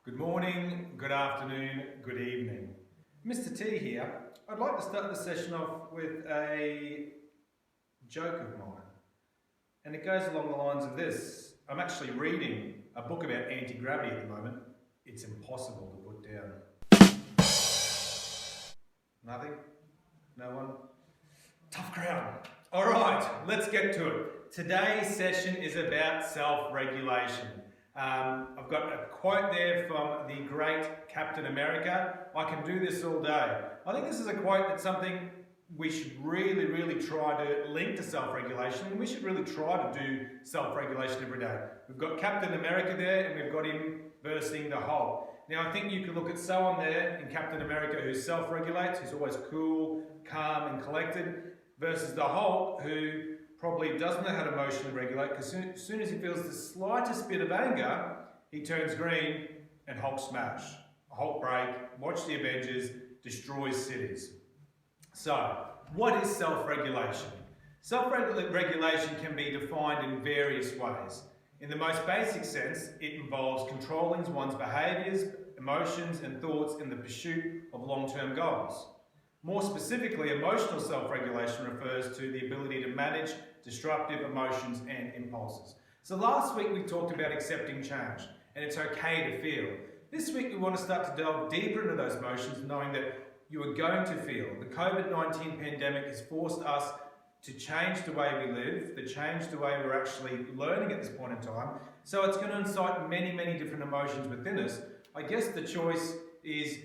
Good morning, good afternoon, good evening. Mr. T here. I'd like to start the session off with a joke of mine. And it goes along the lines of this. I'm actually reading a book about anti-gravity at the moment. It's impossible to put down. Nothing? No one? Tough crowd. All right, let's get to it. Today's session is about self-regulation. I've got a quote there from the great Captain America. I can do this all day. I think this is a quote that's something we should really try to link to self-regulation, and we should really try to do self-regulation every day. We've got Captain America there, and we've got him versing the Hulk. Now I think you could look at someone there in Captain America who self-regulates, who's always cool, calm and collected, versus the Hulk who probably doesn't know how to emotionally regulate, because as soon as he feels the slightest bit of anger, he turns green and Hulk smash. Hulk break, watch the Avengers, destroys cities. So, what is self-regulation? Self-regulation can be defined in various ways. In the most basic sense, it involves controlling one's behaviours, emotions and thoughts in the pursuit of long-term goals. More specifically, emotional self-regulation refers to the ability to manage disruptive emotions and impulses. So last week we talked about accepting change, and it's okay to feel. This week we want to start to delve deeper into those emotions, knowing that you are going to feel. The COVID-19 pandemic has forced us to change the way we live, to change the way we're actually learning at this point in time. So it's going to incite many different emotions within us. I guess the choice is,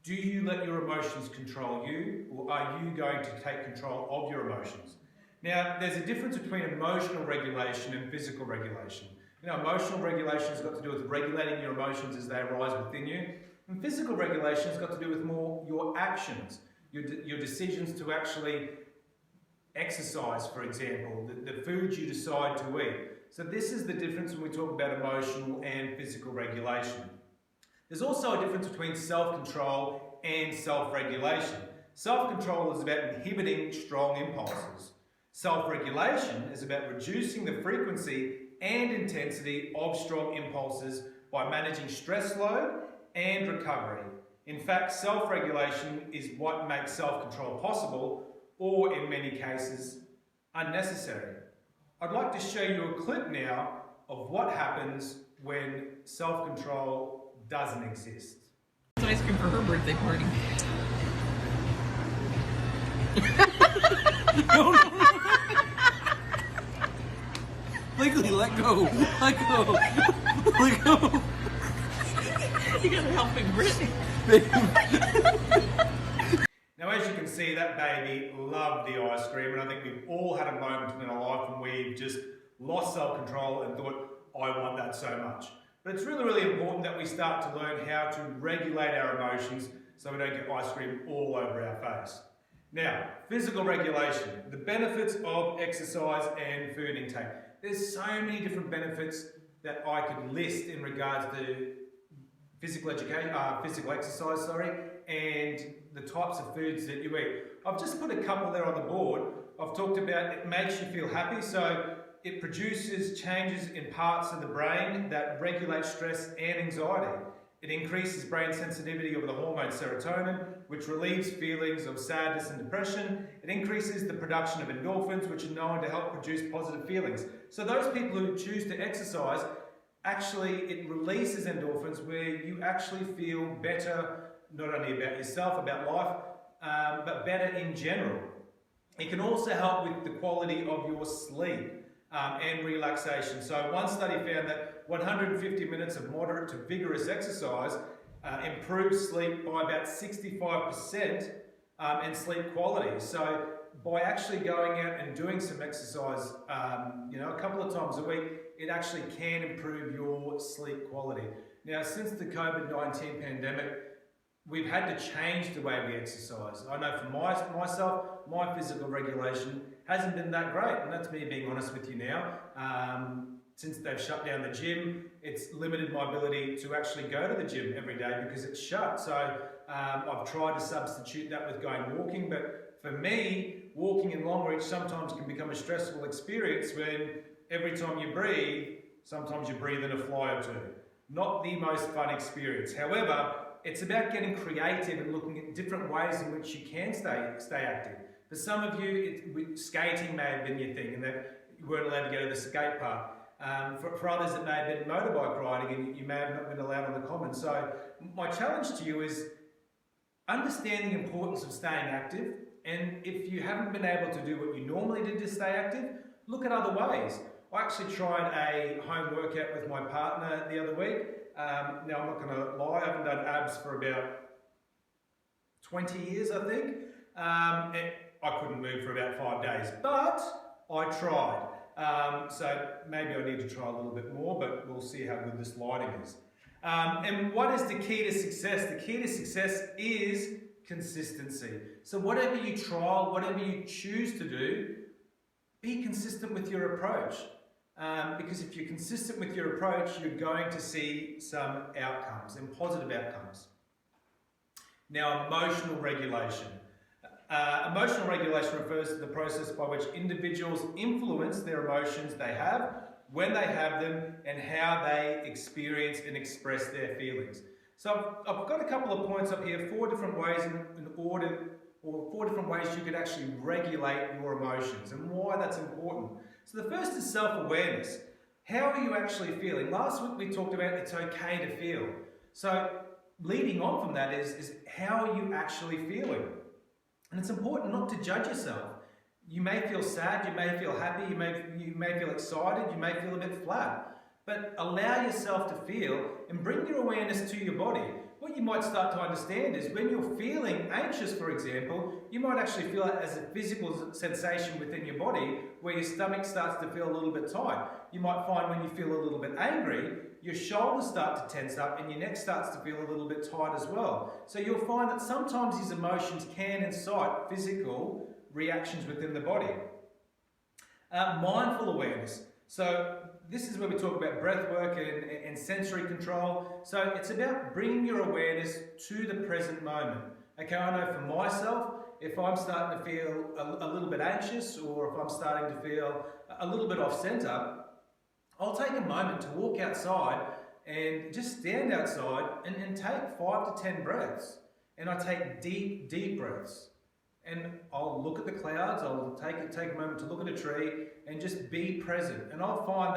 do you let your emotions control you, or are you going to take control of your emotions? Now, there's a difference between emotional regulation and physical regulation. You know, emotional regulation has got to do with regulating your emotions as they arise within you, and physical regulation has got to do with more your actions, your decisions to actually exercise, for example, the foods you decide to eat. So this is the difference when we talk about emotional and physical regulation. There's also a difference between self-control and self-regulation. Self-control is about inhibiting strong impulses. Self-regulation is about reducing the frequency and intensity of strong impulses by managing stress load and recovery. In fact, self-regulation is what makes self-control possible, or in many cases, unnecessary. I'd like to show you a clip now of what happens when self-control doesn't exist. Ice cream for her birthday party. No. Legally, let go. Let go. Let go. You gotta help me, Brittany. Now, as you can see, that baby loved the ice cream, and I think we've all had a moment in our life when we've just lost self-control and thought, I want that so much. But it's really important that we start to learn how to regulate our emotions so we don't get ice cream all over our face. Now, physical regulation, the benefits of exercise and food intake. There's so many different benefits that I could list in regards to physical exercise, and the types of foods that you eat. I've just put a couple there on the board. I've talked about it makes you feel happy, so it produces changes in parts of the brain that regulate stress and anxiety. It increases brain sensitivity of the hormone serotonin, which relieves feelings of sadness and depression. It increases the production of endorphins, which are known to help produce positive feelings. So those people who choose to exercise, actually it releases endorphins where you actually feel better, not only about yourself, about life, but better in general. It can also help with the quality of your sleep. And relaxation. So one study found that 150 minutes of moderate to vigorous exercise improves sleep by about 65% and sleep quality. So by actually going out and doing some exercise, a couple of times a week, it actually can improve your sleep quality. Now, since the COVID-19 pandemic, we've had to change the way we exercise. I know for myself, my physical regulation hasn't been that great, and that's me being honest with you now. Since they've shut down the gym, it's limited my ability to actually go to the gym every day because it's shut. So I've tried to substitute that with going walking, but for me, walking in long reach sometimes can become a stressful experience when every time you breathe, sometimes you breathe in a fly or two. not the most fun experience. However, it's about getting creative and looking at different ways in which you can stay active. For some of you, skating may have been your thing and that you weren't allowed to go to the skate park. For others, it may have been motorbike riding and you may have not been allowed on the common. So my challenge to you is understand the importance of staying active, and if you haven't been able to do what you normally did to stay active, look at other ways. I actually tried a home workout with my partner the other week. Now, I'm not going to lie, I haven't done abs for about 20 years, I think. I couldn't move for about 5 days, but I tried. So maybe I need to try a little bit more, but we'll see how good this lighting is. And what is the key to success? The key to success is consistency. So whatever you trial, whatever you choose to do, be consistent with your approach. Because if you're consistent with your approach, you're going to see some outcomes and positive outcomes. Now, emotional regulation. Emotional regulation refers to the process by which individuals influence their emotions they have, when they have them, and how they experience and express their feelings. So I've got a couple of points up here, 4 different ways or 4 different ways you could actually regulate your emotions and why that's important. So the first is self-awareness. How are you actually feeling? Last week we talked about it's okay to feel. So leading on from that is how are you actually feeling? And it's important not to judge yourself. You may feel sad, you may feel happy, you may feel excited, you may feel a bit flat. But allow yourself to feel and bring your awareness to your body. What you might start to understand is when you're feeling anxious, for example, you might actually feel it as a physical sensation within your body where your stomach starts to feel a little bit tight. You might find when you feel a little bit angry, your shoulders start to tense up and your neck starts to feel a little bit tight as well. So you'll find that sometimes these emotions can incite physical reactions within the body. Mindful awareness. So this is where we talk about breath work and sensory control. So it's about bringing your awareness to the present moment. Okay, I know for myself, if I'm starting to feel a little bit anxious or if I'm starting to feel a little bit off center, I'll take a moment to walk outside and just stand outside and take 5 to 10 breaths. And I take deep, deep breaths. And I'll look at the clouds, I'll take a moment to look at a tree and just be present. And I'll find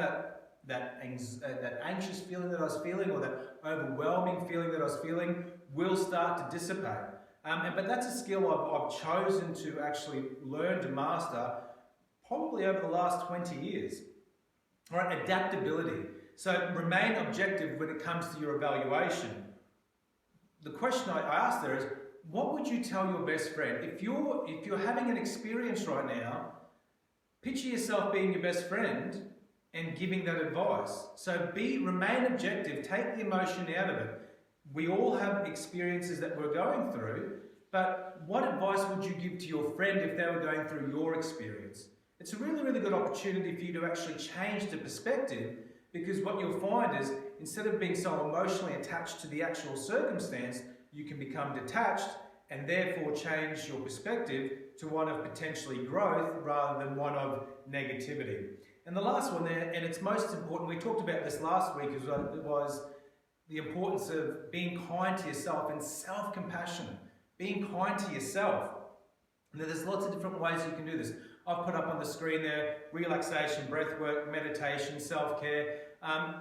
that anxious feeling that I was feeling or that overwhelming feeling that I was feeling will start to dissipate. But that's a skill I've chosen to actually learn to master probably over the last 20 years. All right, adaptability. So remain objective when it comes to your evaluation. The question I asked there is, what would you tell your best friend? If you're having an experience right now, picture yourself being your best friend and giving that advice. So remain objective, take the emotion out of it. We all have experiences that we're going through, but what advice would you give to your friend if they were going through your experience? It's a really, really good opportunity for you to actually change the perspective, because what you'll find is instead of being so emotionally attached to the actual circumstance, you can become detached and therefore change your perspective to one of potentially growth rather than one of negativity. And the last one there, and it's most important, we talked about this last week as well, was the importance of being kind to yourself and self-compassion. Being kind to yourself. Now there's lots of different ways you can do this. I've put up on the screen there, relaxation, breath work, meditation, self-care.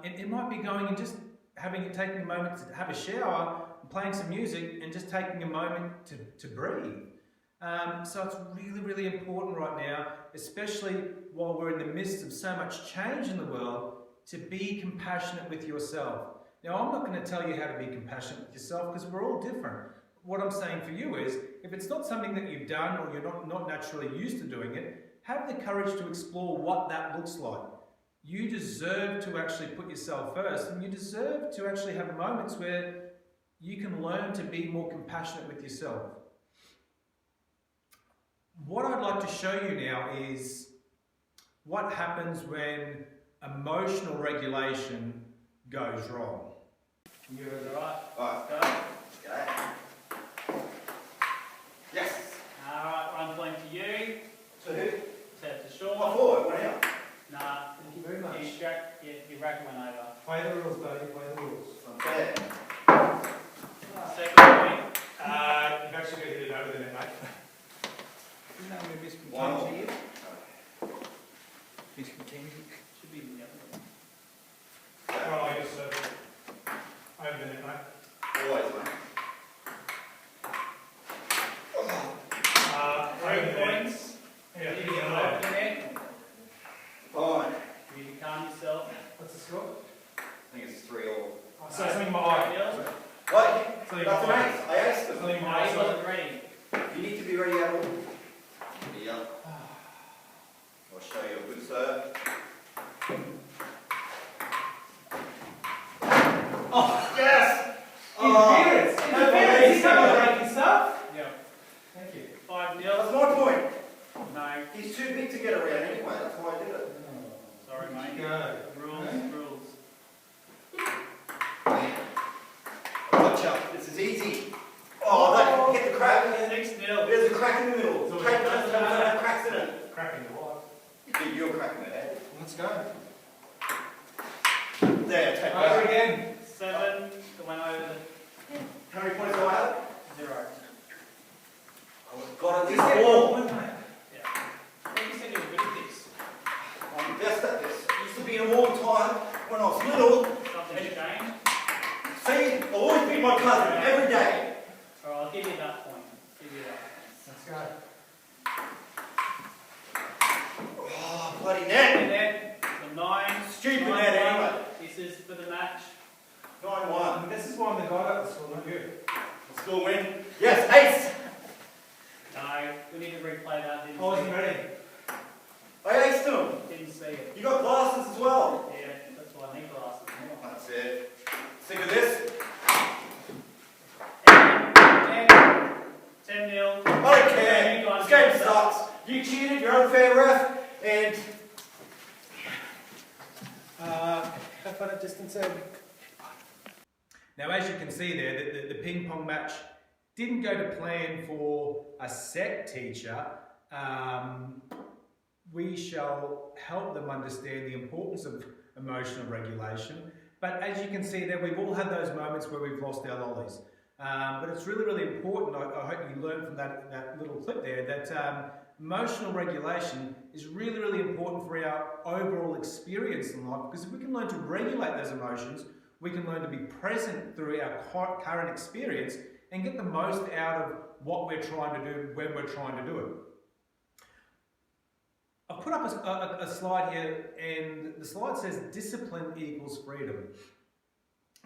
It might be going and just taking a moment to have a shower, playing some music and just taking a moment to breathe. So it's really, really important right now, especially while we're in the midst of so much change in the world, to be compassionate with yourself. Now, I'm not going to tell you how to be compassionate with yourself because we're all different. What I'm saying for you is, if it's not something that you've done or you're not naturally used to doing it, have the courage to explore what that looks like. You deserve to actually put yourself first, and you deserve to actually have moments where you can learn to be more compassionate with yourself. What I'd like to show you now is what happens when emotional regulation goes wrong. You alright? Alright. Let's go. Okay. Yes. Alright, one point to you. To who? To Sean. Oh, forward, one out. Nah, Thank you very much. you rack one over. Play the rules, buddy. Play the rules. 3 all. So something in my eye. Nil. What? Something in That's my an eye. ace. I aced them. Something in my I eye. wasn't ready. You need to be ready, Adel. Yeah. I'll show you a good serve. Oh, Yes! interference! Oh, Interference! He's no. not breaking stuff. Yeah. Thank you. 5 That's 0. my point. No. He's too big to get around anyway. That's why I did it. Sorry, mate. Go. Rules. Gotcha. This is easy. Oh, that, get the crack. 6 0. There's a crack in the middle. So Crack we- doesn't have cracks in it. Cracking the wire. You're cracking it, eh? Let's go. There, take Over that. again. 7. The one over. How many points do I have? 0. I've got at least He's 4. one, mate. Yeah. I think you said you were good at this. I'm the best at this. Used to be a long time when I was little. Something's changed. See, I'll always be my cousin every day. Alright, I'll give you that point. Give you that. Let's go. Oh, bloody net. And then the 9. Stupid 9 net anyway. This is for the match. 9-1. This is why I'm the guy at the school, not you. I'll still win. Yes, ace. No, we need to replay that. I wasn't ready. I aced him. Didn't see it. You got glasses as well. Yeah, that's why I need glasses. That's it. Sick of this? 10 0. I don't care. This game sucks. You cheated, you're unfair ref, and Have fun at distance serving. Now, as you can see there, the ping pong match didn't go to plan for a set teacher. We shall help them understand the importance of emotional regulation. But as you can see there, we've all had those moments where we've lost our lollies. But it's really, really important, I hope you learned from that little clip there, that emotional regulation is really, really important for our overall experience in life, because if we can learn to regulate those emotions, we can learn to be present through our current experience and get the most out of what we're trying to do when we're trying to do it. I've put up a slide here, and the slide says discipline equals freedom.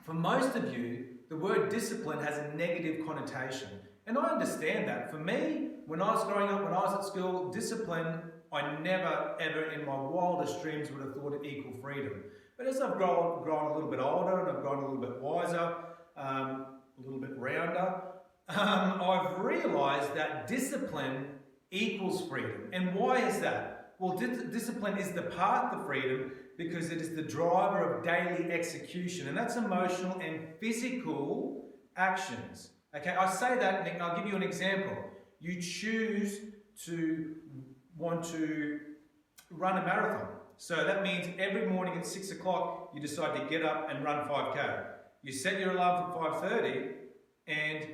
For most of you, the word discipline has a negative connotation. And I understand that. For me, when I was growing up, when I was at school, discipline, I never, ever in my wildest dreams would have thought it equal freedom. But as I've grown a little bit older and I've grown a little bit wiser, a little bit rounder, I've realised that discipline equals freedom. And why is that? Well, discipline is the path to freedom because it is the driver of daily execution, and that's emotional and physical actions. Okay, I say that, and I'll give you an example. You choose to want to run a marathon. So that means every morning at 6 o'clock, you decide to get up and run 5K. You set your alarm for 5:30, and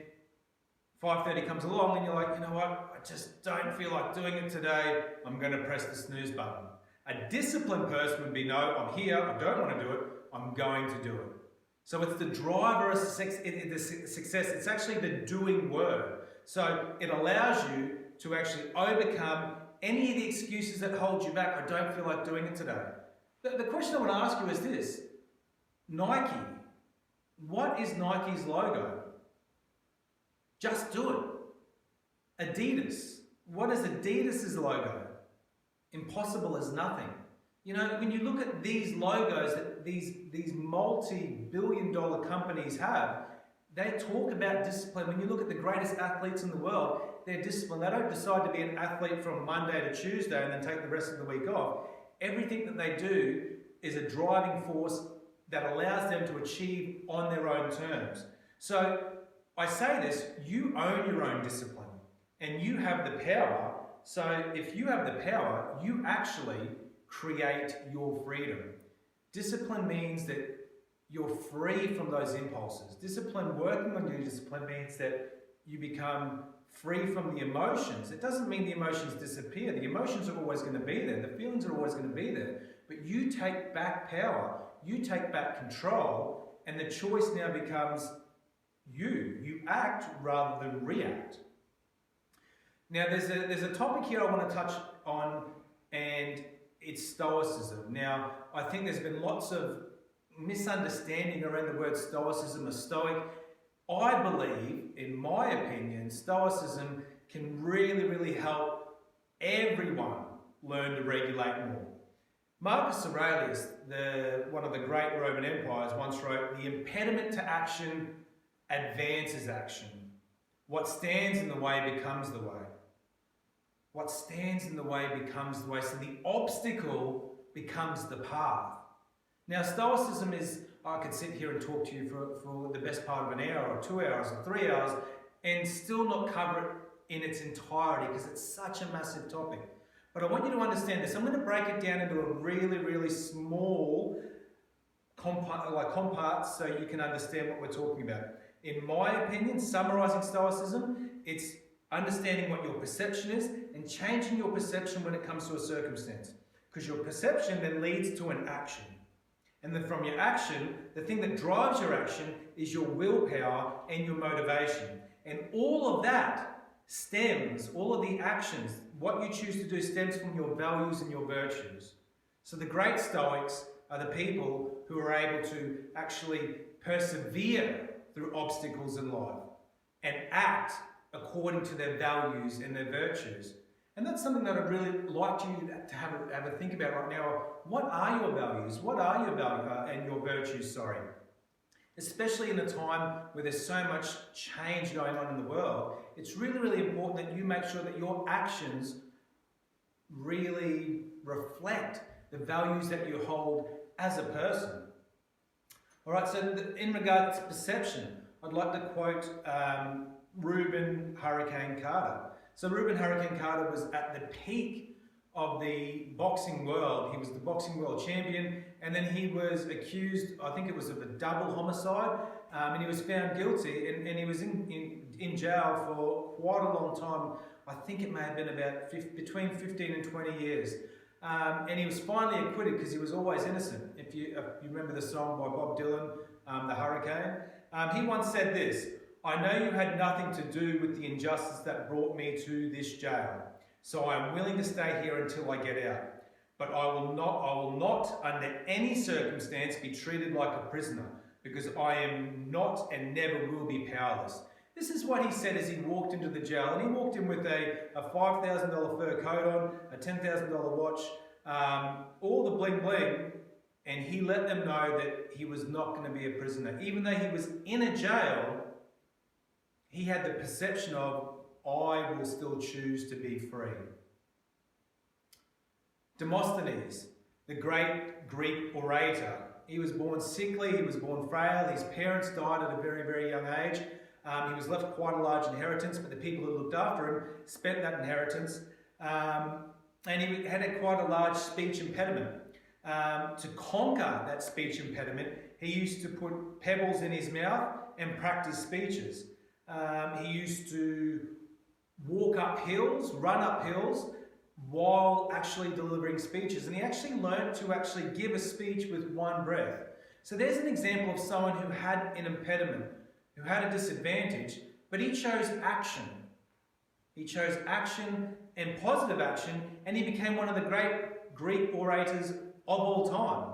5:30 comes along, and you're like, you know what, I just don't feel like doing it today. I'm going to press the snooze button. A disciplined person would be, no, I'm here, I don't want to do it, I'm going to do it. So it's the driver of success, it's actually the doing word. So it allows you to actually overcome any of the excuses that hold you back. I don't feel like doing it today. The question I want to ask you is this. Nike. What is Nike's logo? Just do it. Adidas. What is Adidas's logo? Impossible is nothing. You know, when you look at these logos that these multi-billion-dollar companies have, they talk about discipline. When you look at the greatest athletes in the world, they're disciplined. They don't decide to be an athlete from Monday to Tuesday and then take the rest of the week off. Everything that they do is a driving force that allows them to achieve on their own terms. So I say this, you own your own discipline and you have the power. So if you have the power, you actually create your freedom. Discipline means that you're free from those impulses. Discipline, working on your discipline means that you become free from the emotions. It doesn't mean the emotions disappear. The emotions are always going to be there. The feelings are always going to be there. But you take back power. You take back control. And the choice now becomes you. You act rather than react. Now, there's a topic here I want to touch on, and it's Stoicism. Now, I think there's been lots of misunderstanding around the word Stoicism or Stoic. I believe, in my opinion, Stoicism can really, really help everyone learn to regulate more. Marcus Aurelius, one of the great Roman empires, once wrote, "The impediment to action advances action. What stands in the way becomes the way." What stands in the way becomes the way. So the obstacle becomes the path. Now, Stoicism is, I could sit here and talk to you for the best part of an hour or 2 hours or 3 hours and still not cover it in its entirety because it's such a massive topic. But I want you to understand this. I'm going to break it down into a really, really small comparts so you can understand what we're talking about. In my opinion, summarizing Stoicism, it's understanding what your perception is and changing your perception when it comes to a circumstance. Because your perception then leads to an action. And then from your action, the thing that drives your action is your willpower and your motivation. And all of that stems, all of the actions, what you choose to do stems from your values and your virtues. So the great Stoics are the people who are able to actually persevere through obstacles in life and act according to their values and their virtues. And that's something that I'd really like you to have a think about right now. What are your values? What are your values and your virtues, Especially in a time where there's so much change going on in the world, it's really, really important that you make sure that your actions really reflect the values that you hold as a person. All right, so in regards to perception, I'd like to quote Reuben Hurricane Carter. So Reuben Hurricane Carter was at the peak of the boxing world. He was the boxing world champion, and then he was accused, I think it was of a double homicide, and he was found guilty, and he was in jail for quite a long time. I think it may have been about between 15 and 20 years. And he was finally acquitted because he was always innocent. If you remember the song by Bob Dylan, The Hurricane, he once said this: "I know you had nothing to do with the injustice that brought me to this jail. So I am willing to stay here until I get out. But I will not under any circumstance be treated like a prisoner, because I am not and never will be powerless." This is what he said as he walked into the jail. And he walked in with a $5,000 fur coat on, a $10,000 watch, all the bling bling. And he let them know that he was not going to be a prisoner. Even though he was in a jail, he had the perception of, I will still choose to be free. Demosthenes, the great Greek orator, he was born sickly, he was born frail, his parents died at a very, very young age. He was left quite a large inheritance, but the people who looked after him spent that inheritance. And he had quite a large speech impediment. To conquer that speech impediment, he used to put pebbles in his mouth and practice speeches. He used to walk up hills, run up hills, while actually delivering speeches. And he actually learned to actually give a speech with one breath. So there's an example of someone who had an impediment, who had a disadvantage, but he chose action. He chose action and positive action, and he became one of the great Greek orators of all time.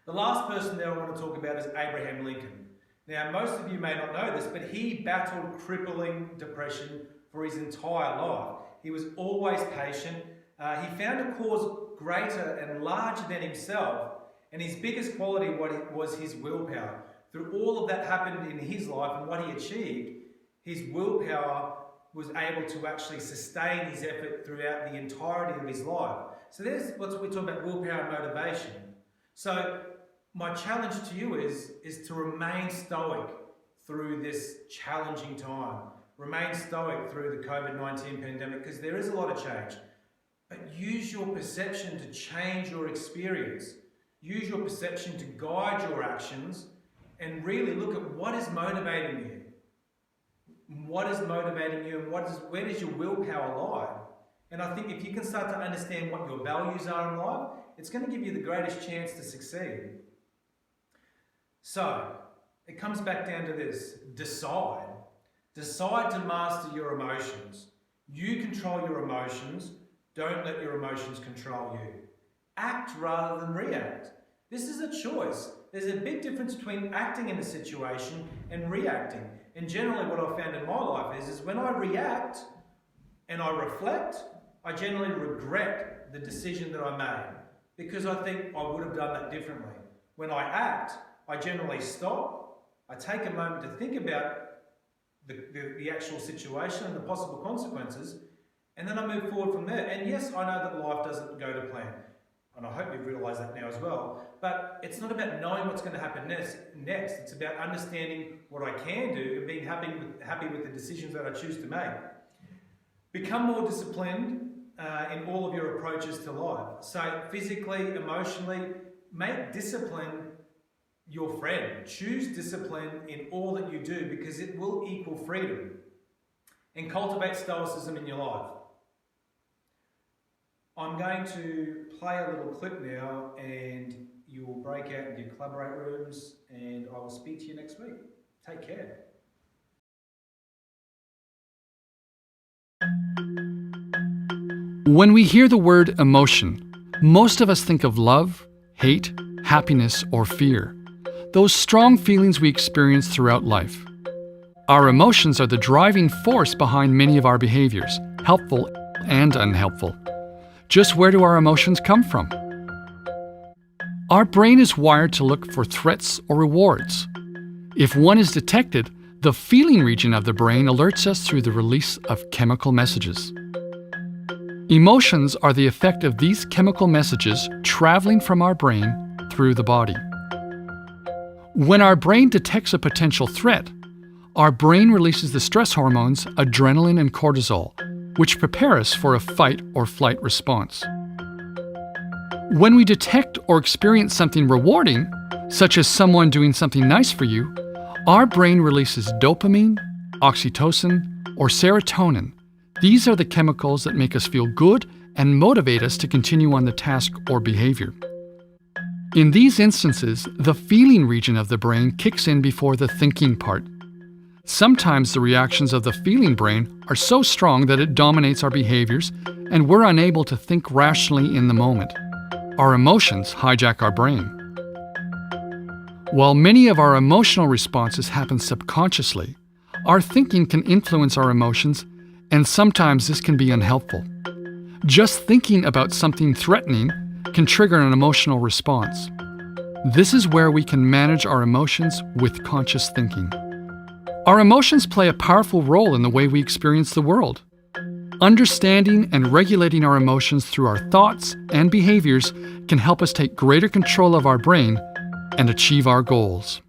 The last person that I want to talk about is Abraham Lincoln. Now, most of you may not know this, but he battled crippling depression for his entire life. He was always patient. He found a cause greater and larger than himself, and his biggest quality was his willpower. Through all of that happened in his life and what he achieved, his willpower was able to actually sustain his effort throughout the entirety of his life. So there's what we talk about, willpower and motivation. So my challenge to you is to remain stoic through this challenging time. Remain stoic through the COVID-19 pandemic, because there is a lot of change. But use your perception to change your experience. Use your perception to guide your actions, and really look at what is motivating you. What is motivating you, and where does your willpower lie? And I think if you can start to understand what your values are in life, it's going to give you the greatest chance to succeed. So, it comes back down to this: decide. Decide to master your emotions. You control your emotions. Don't let your emotions control you. Act rather than react. This is a choice. There's a big difference between acting in a situation and reacting. And generally what I've found in my life is when I react and I reflect, I generally regret the decision that I made because I think I would have done that differently. When I act, I generally stop, I take a moment to think about the actual situation and the possible consequences, and then I move forward from there. And yes, I know that life doesn't go to plan. And I hope you've realised that now as well. But it's not about knowing what's going to happen next. It's about understanding what I can do and being happy with the decisions that I choose to make. Become more disciplined in all of your approaches to life. So physically, emotionally, make discipline your friend. Choose discipline in all that you do because it will equal freedom. And cultivate Stoicism in your life. I'm going to play a little clip now and you will break out into your collaborate rooms and I will speak to you next week. Take care. When we hear the word emotion, most of us think of love, hate, happiness, or fear. Those strong feelings we experience throughout life. Our emotions are the driving force behind many of our behaviors, helpful and unhelpful. Just where do our emotions come from? Our brain is wired to look for threats or rewards. If one is detected, the feeling region of the brain alerts us through the release of chemical messages. Emotions are the effect of these chemical messages traveling from our brain through the body. When our brain detects a potential threat, our brain releases the stress hormones adrenaline and cortisol, which prepare us for a fight or flight response. When we detect or experience something rewarding, such as someone doing something nice for you, our brain releases dopamine, oxytocin, or serotonin. These are the chemicals that make us feel good and motivate us to continue on the task or behavior. In these instances, the feeling region of the brain kicks in before the thinking part. Sometimes the reactions of the feeling brain are so strong that it dominates our behaviors and we're unable to think rationally in the moment. Our emotions hijack our brain. While many of our emotional responses happen subconsciously, our thinking can influence our emotions, and sometimes this can be unhelpful. Just thinking about something threatening can trigger an emotional response. This is where we can manage our emotions with conscious thinking. Our emotions play a powerful role in the way we experience the world. Understanding and regulating our emotions through our thoughts and behaviors can help us take greater control of our brain and achieve our goals.